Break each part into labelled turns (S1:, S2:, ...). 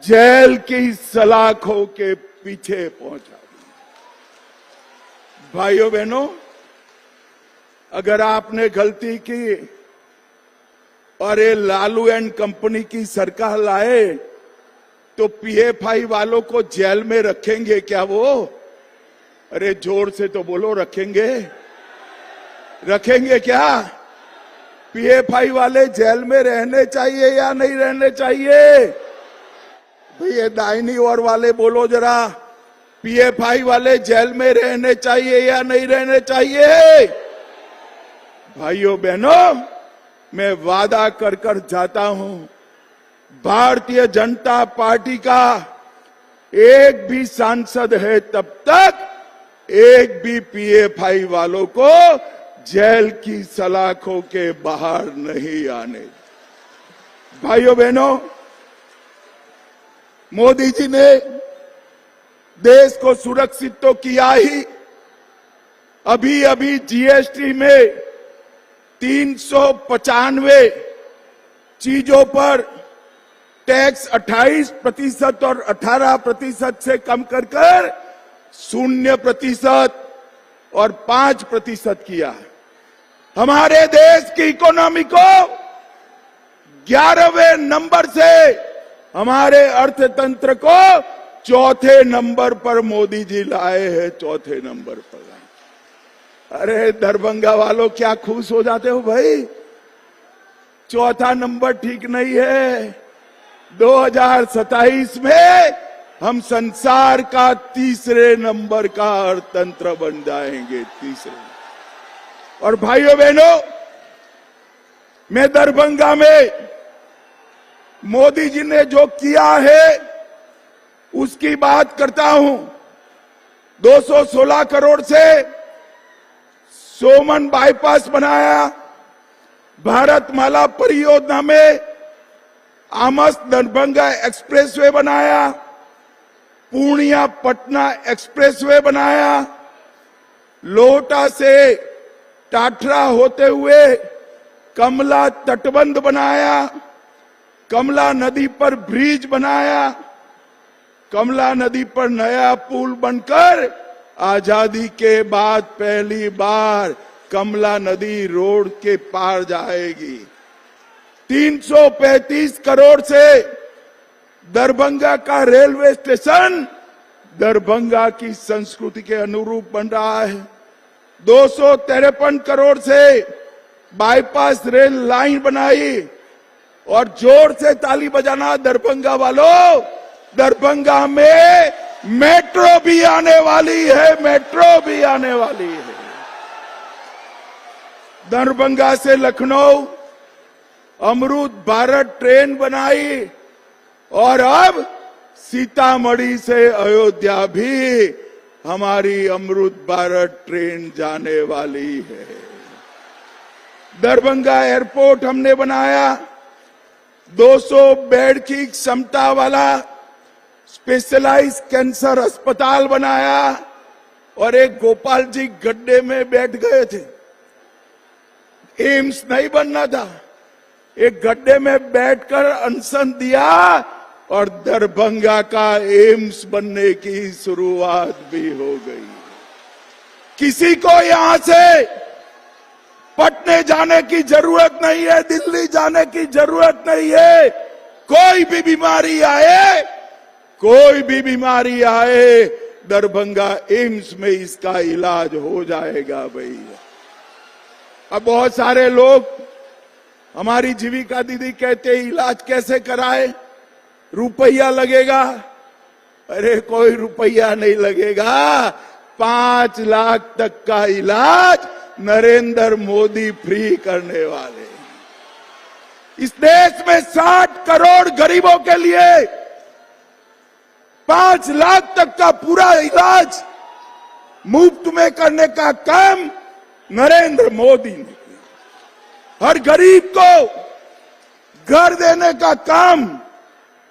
S1: Jail की सलाखों के पीछे पहुंचा दिया। भाइयों बहनों, अगर आपने गलती की और ये लालू एंड कंपनी की सरकार लाए तो पीएफआई वालों को जेल में रखेंगे क्या वो? अरे जोर से तो बोलो, रखेंगे? रखेंगे क्या? पीएफआई वाले जेल में रहने चाहिए या नहीं रहने चाहिए? भैया दाहिनी ओर वाले बोलो जरा, पीएफआई वाले जेल में रहने चाहिए या नहीं रहने चाहिए? भाइयों बहनों, मैं वादा कर कर जाता हूं, भारतीय जनता पार्टी का एक भी सांसद है तब तक एक भी पीएफआई वालों को जेल की सलाखों के बाहर नहीं आने। भाइयों बहनों, मोदी जी ने देश को सुरक्षित तो किया ही, अभी अभी जीएसटी में 395 चीजों पर टैक्स 28% और 18% से कम कर 0% और 5% किया है। हमारे देश की इकोनॉमी को 11वें नंबर से हमारे अर्थतंत्र को 4थे नंबर पर मोदी जी लाए हैं, 4थे नंबर पर। अरे दरभंगा वालों, क्या खुश हो जाते हो भाई? 4था नंबर ठीक नहीं है। 2027 में हम संसार का 3रे नंबर का अर्थतंत्र बन जाएंगे, 3रे। और भाइयों बहनों, मैं दरभंगा में मोदी जी ने जो किया है उसकी बात करता हूं। 216 करोड़ से सोमन बाईपास बनाया, भारतमाला परियोजना में आमस दरभंगा एक्सप्रेसवे बनाया, पूर्णिया पटना एक्सप्रेसवे बनाया, लोहटा से टाटरा होते हुए कमला तटबंध बनाया, कमला नदी पर ब्रिज बनाया, कमला नदी पर नया पुल बनकर आजादी के बाद पहली बार कमला नदी रोड के पार जाएगी। 335 करोड़ से दरभंगा का रेलवे स्टेशन दरभंगा की संस्कृति के अनुरूप बन रहा है। 253 करोड़ से बाईपास रेल लाइन बनाई। और जोर से ताली बजाना दरभंगा वालों, दरभंगा में मेट्रो भी आने वाली है, मेट्रो भी आने वाली है। दरभंगा से लखनऊ अमृत भारत ट्रेन बनाई और अब सीतामढ़ी से अयोध्या भी हमारी अमृत भारत ट्रेन जाने वाली है। दरभंगा एयरपोर्ट हमने बनाया, 200 बेड की क्षमता वाला स्पेशलाइज्ड कैंसर अस्पताल बनाया। और एक गोपाल जी गड्ढे में बैठ गए थे, एम्स नहीं बनना था, एक गड्ढे में बैठकर अनशन दिया और दरभंगा का एम्स बनने की शुरुआत भी हो गई। किसी को यहां से पटने जाने की जरूरत नहीं है, दिल्ली जाने की जरूरत नहीं है। कोई भी बीमारी आए, कोई भी बीमारी आए, दरभंगा एम्स में इसका इलाज हो जाएगा भैया। अब बहुत सारे लोग, हमारी जीविका दीदी कहते हैं इलाज कैसे कराए, रुपया लगेगा। अरे कोई रुपया नहीं लगेगा, 5 लाख तक का इलाज नरेंद्र मोदी फ्री करने वाले। इस देश में 60 करोड़ गरीबों के लिए 5 लाख तक का पूरा इलाज मुफ्त में करने का काम नरेंद्र मोदी ने किया। हर गरीब को घर देने का काम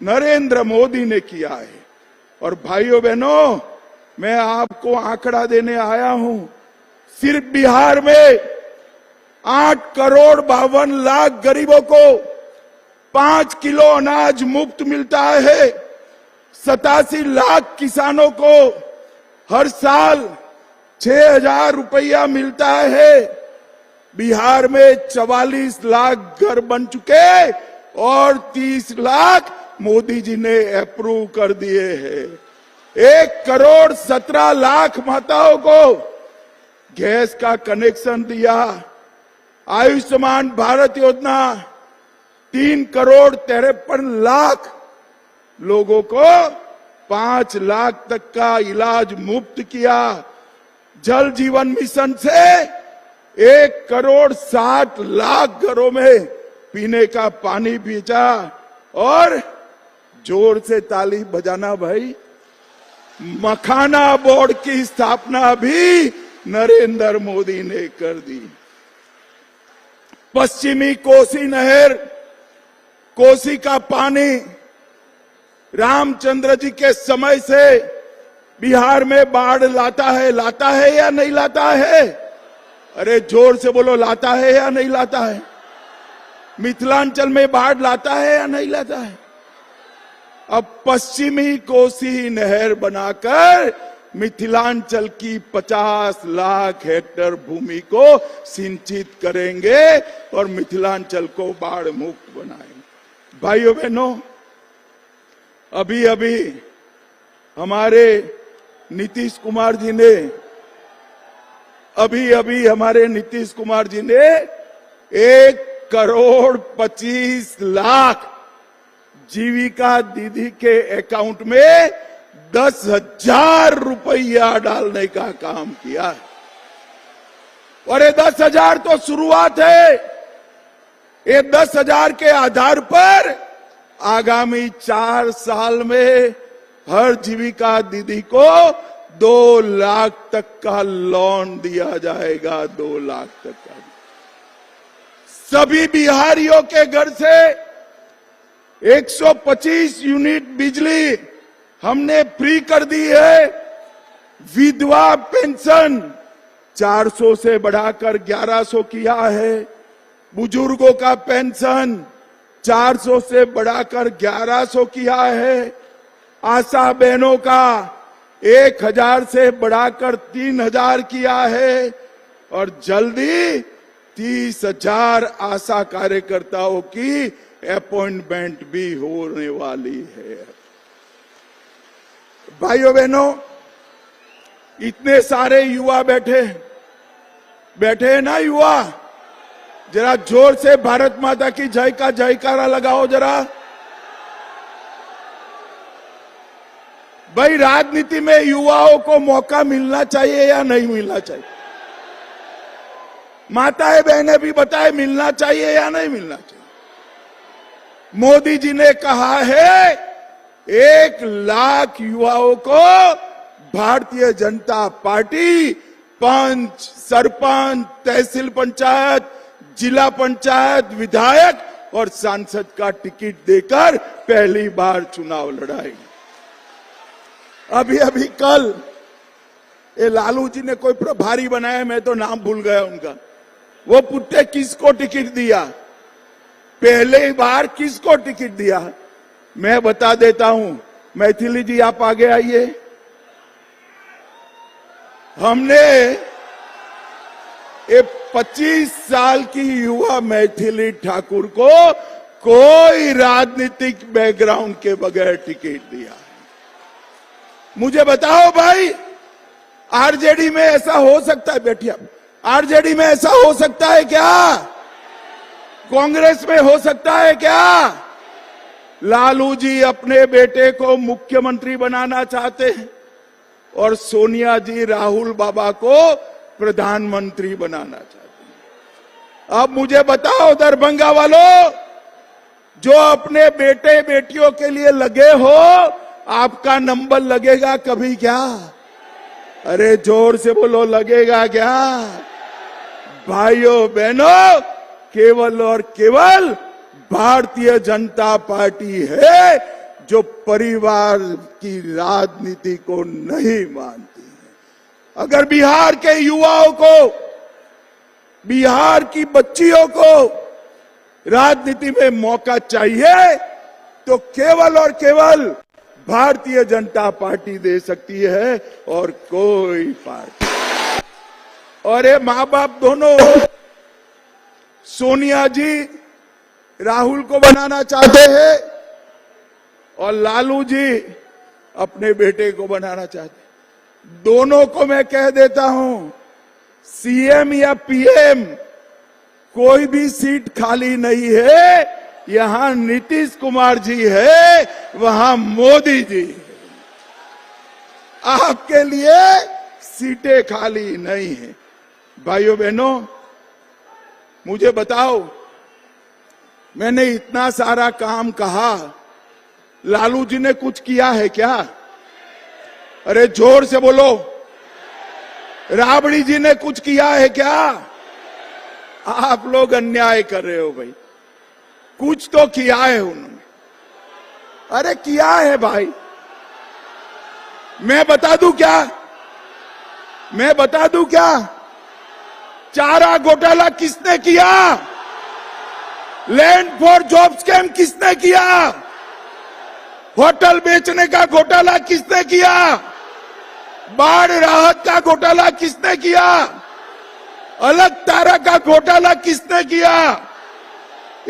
S1: नरेंद्र मोदी ने किया है। और भाइयों बहनों, मैं आपको आंकड़ा देने आया हूं, सिर्फ बिहार में 8 करोड़ 52 लाख गरीबों को 5 किलो अनाज मुफ्त मिलता है। 87 लाख किसानों को हर साल 6,000 रुपया मिलता है। बिहार में 44 लाख घर बन चुके और 30 लाख मोदी जी ने अप्रूव कर दिए हैं। 1,17,00,000 माताओं को गैस का कनेक्शन दिया। आयुष्मान भारत योजना 3,53,00,000 लोगों को 5 लाख तक का इलाज मुफ्त किया। जल जीवन मिशन से 1,60,00,000 घरों में पीने का पानी भेजा। और जोर से ताली बजाना भाई, मखाना बोर्ड की स्थापना भी नरेंद्र मोदी ने कर दी। पश्चिमी कोसी नहर, कोसी का पानी रामचंद्र जी के समय से बिहार में बाढ़ लाता है या नहीं लाता है? अरे जोर से बोलो, लाता है या नहीं लाता है? मिथिलांचल में बाढ़ लाता है या नहीं लाता है? अब पश्चिमी कोसी नहर बनाकर मिथिलांचल की 50 लाख हेक्टेयर भूमि को सिंचित करेंगे और मिथिलांचल को बाढ़ मुक्त बनाएंगे। भाइयों बहनों, अभी अभी हमारे नीतीश कुमार जी ने 1,25,00,000 जीविका दीदी के अकाउंट में 10,000 रुपया डालने का काम किया है। और ये 10,000 तो शुरुआत है। ये 10,000 के आधार पर आगामी 4 साल में हर जीविका दीदी को 2 लाख तक का लोन दिया जाएगा। 2 लाख तक का। सभी बिहारियों के घर से 125 यूनिट बिजली हमने फ्री कर दी है। विधवा पेंशन 400 से बढ़ाकर 1,100 किया है। बुजुर्गों का पेंशन 400 से बढ़ाकर 1,100 किया है। आशा बहनों का 1,000 से बढ़ाकर 3,000 किया है। और जल्दी 30,000 आशा कार्यकर्ताओं की अपॉइंटमेंट भी होने वाली है। भाइयों बहनों, इतने सारे युवा बैठे हैं ना युवा, जरा जोर से भारत माता की जय का जयकारा लगाओ जरा। भाई, राजनीति में युवाओं को मौका मिलना चाहिए या नहीं मिलना चाहिए? माताएं बहनें भी बताए, मिलना चाहिए या नहीं मिलना चाहिए? मोदी जी ने कहा है 1 लाख युवाओं को भारतीय जनता पार्टी पंच, सरपंच, तहसील पंचायत, जिला पंचायत, विधायक और सांसद का टिकट देकर पहली बार चुनाव लड़ाएगी। अभी कल ये लालू जी ने कोई प्रभारी बनाया, मैं तो नाम भूल गया उनका। वो पुट्टे किसको टिकट दिया? पहले बार किसको टिकट दिया? मैं बता देता हूं। मैथिली जी आप आगे आइए। हमने ये 25 साल की युवा मैथिली ठाकुर को कोई राजनीतिक बैकग्राउंड के बगैर टिकट दिया। मुझे बताओ भाई, आरजेडी में ऐसा हो सकता है? बैठिए, आरजेडी में ऐसा हो सकता है क्या? कांग्रेस में हो सकता है क्या? लालू जी अपने बेटे को मुख्यमंत्री बनाना चाहते हैं और सोनिया जी राहुल बाबा को प्रधानमंत्री बनाना चाहते हैं। अब मुझे बताओ दरभंगा वालों, जो अपने बेटे बेटियों के लिए लगे हो, आपका नंबर लगेगा कभी क्या? अरे जोर से बोलो, लगेगा क्या? भाइयों बहनों, केवल और केवल भारतीय जनता पार्टी है जो परिवार की राजनीति को नहीं मानती है। अगर बिहार के युवाओं को, बिहार की बच्चियों को राजनीति में मौका चाहिए तो केवल और केवल भारतीय जनता पार्टी दे सकती है और कोई पार्टी। और ये माँ बाप दोनों, सोनिया जी राहुल को बनाना चाहते हैं और लालू जी अपने बेटे को बनाना चाहते हैं। दोनों को मैं कह देता हूं, सीएम या पीएम कोई भी सीट खाली नहीं है। यहां नीतीश कुमार जी है, वहां मोदी जी है। आपके लिए सीटें खाली नहीं है। भाइयों बहनों, मुझे बताओ, मैंने इतना सारा काम कहा, लालू जी ने कुछ किया है क्या? अरे जोर से बोलो। राबड़ी जी ने कुछ किया है क्या? आप लोग अन्याय कर रहे हो भाई। कुछ तो किया है उन्होंने। अरे किया है भाई। मैं बता दूं क्या? मैं बता दूं क्या? चारा घोटाला किसने किया? लैंड फॉर जॉब स्कैम किसने किया? होटल बेचने का घोटाला किसने किया? बाढ़ राहत का घोटाला किसने किया? अलग तारा का घोटाला किसने किया?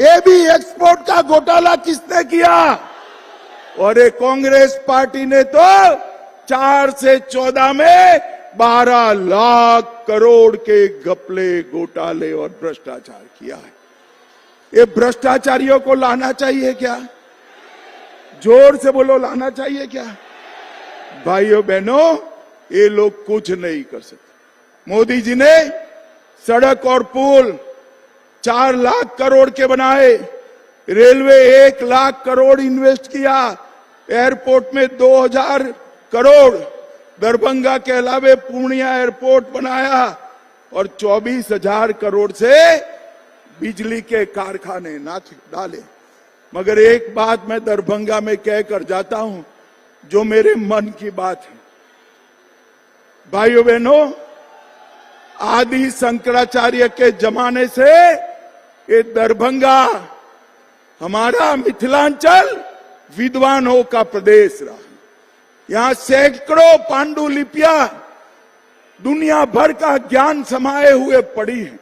S1: एबी एक्सपोर्ट का घोटाला किसने किया? और ये कांग्रेस पार्टी ने तो 4 से 14 में 12 लाख करोड़ के घपले, घोटाले और भ्रष्टाचार किया है। ये भ्रष्टाचारियों को लाना चाहिए क्या? जोर से बोलो, लाना चाहिए क्या? भाइयों बहनों, ये लोग कुछ नहीं कर सकते। मोदी जी ने सड़क और पुल 4 लाख करोड़ के बनाए, रेलवे 1 लाख करोड़ इन्वेस्ट किया, एयरपोर्ट में 2000 करोड़, दरभंगा के अलावे पूर्णिया एयरपोर्ट बनाया और 24,000 करोड़ से बिजली के कारखाने डाले। मगर एक बात मैं दरभंगा में कहकर जाता हूं, जो मेरे मन की बात है। भाइयों बहनों, आदि शंकराचार्य के जमाने से ये दरभंगा, हमारा मिथिलांचल विद्वानों का प्रदेश रहा। यहां सैकड़ों पांडुलिपियां दुनिया भर का ज्ञान समाये हुए पड़ी है।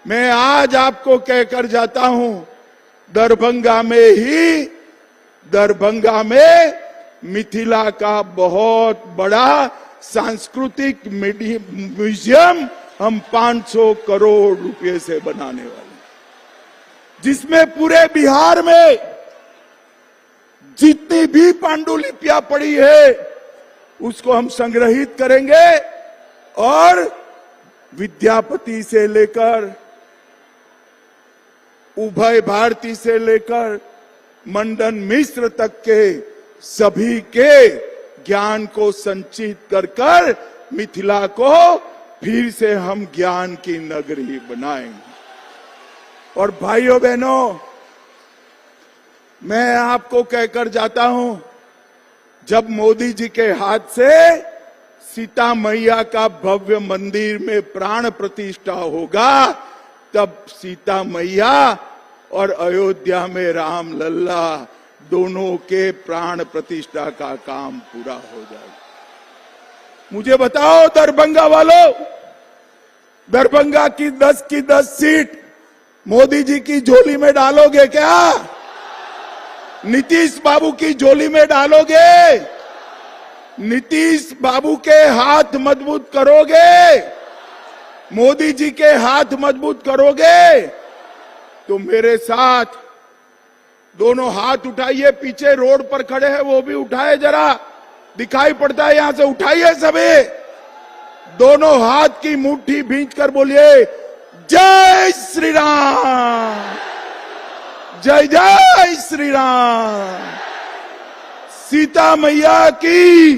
S1: मैं आज आपको कहकर जाता हूं, दरभंगा में मिथिला का बहुत बड़ा सांस्कृतिक म्यूजियम हम 500 करोड़ रुपए से बनाने वाले हैं, जिसमें पूरे बिहार में जितनी भी पांडुलिपियां पड़ी है उसको हम संग्रहित करेंगे और विद्यापति से लेकर उभय भारती से लेकर मंडन मिश्र तक के सभी के ज्ञान को संचित कर मिथिला को फिर से हम ज्ञान की नगरी बनाएंगे। और भाइयों बहनों, मैं आपको कहकर जाता हूं, जब मोदी जी के हाथ से सीता मैया का भव्य मंदिर में प्राण प्रतिष्ठा होगा, तब सीता मैया और अयोध्या में राम लल्ला दोनों के प्राण प्रतिष्ठा का काम पूरा हो जाएगा। मुझे बताओ दरभंगा वालों, दरभंगा की 10 सीट मोदी जी की झोली में डालोगे क्या? नीतीश बाबू की झोली में डालोगे? नीतीश बाबू के हाथ मजबूत करोगे? मोदी जी के हाथ मजबूत करोगे? तो मेरे साथ दोनों हाथ उठाइए। पीछे रोड पर खड़े हैं वो भी उठाए, जरा दिखाई पड़ता है यहां से, उठाइए सभी। दोनों हाथ की मुट्ठी भींच कर बोलिए, जय श्री राम, जय जय श्री राम, सीता मैया की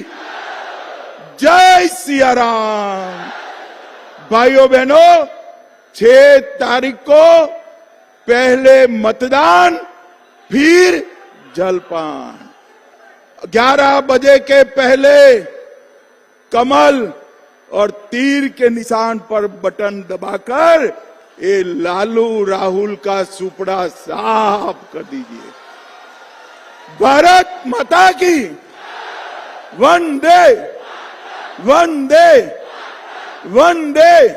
S1: जय सिया राम। भाइयों बहनों, 6 तारीख को पहले मतदान, फिर जलपान। 11 बजे के पहले कमल और तीर के निशान पर बटन दबाकर ये लालू राहुल का सुपड़ा साफ कर दीजिए। भारत माता की वंदे वंदे वंदे।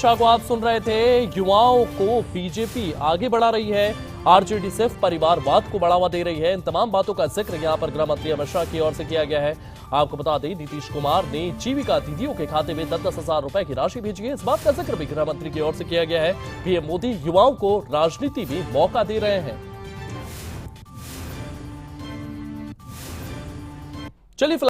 S2: को आप सुन रहे थे। युवाओं को बीजेपी आगे बढ़ा रही है, आरजेडी सिर्फ परिवारवाद को बढ़ावा दे रही है। इन तमाम बातों का जिक्र यहां पर गृह मंत्री अमित शाह की ओर से किया गया है। आपको बता दें, नीतीश कुमार ने जीविका दीदियों के खाते में 10-10 हजार रुपए की राशि भेजी है। इस बात का जिक्र भी गृह मंत्री की ओर से किया गया है। पीएम मोदी युवाओं को राजनीति में मौका दे रहे हैं। चलिए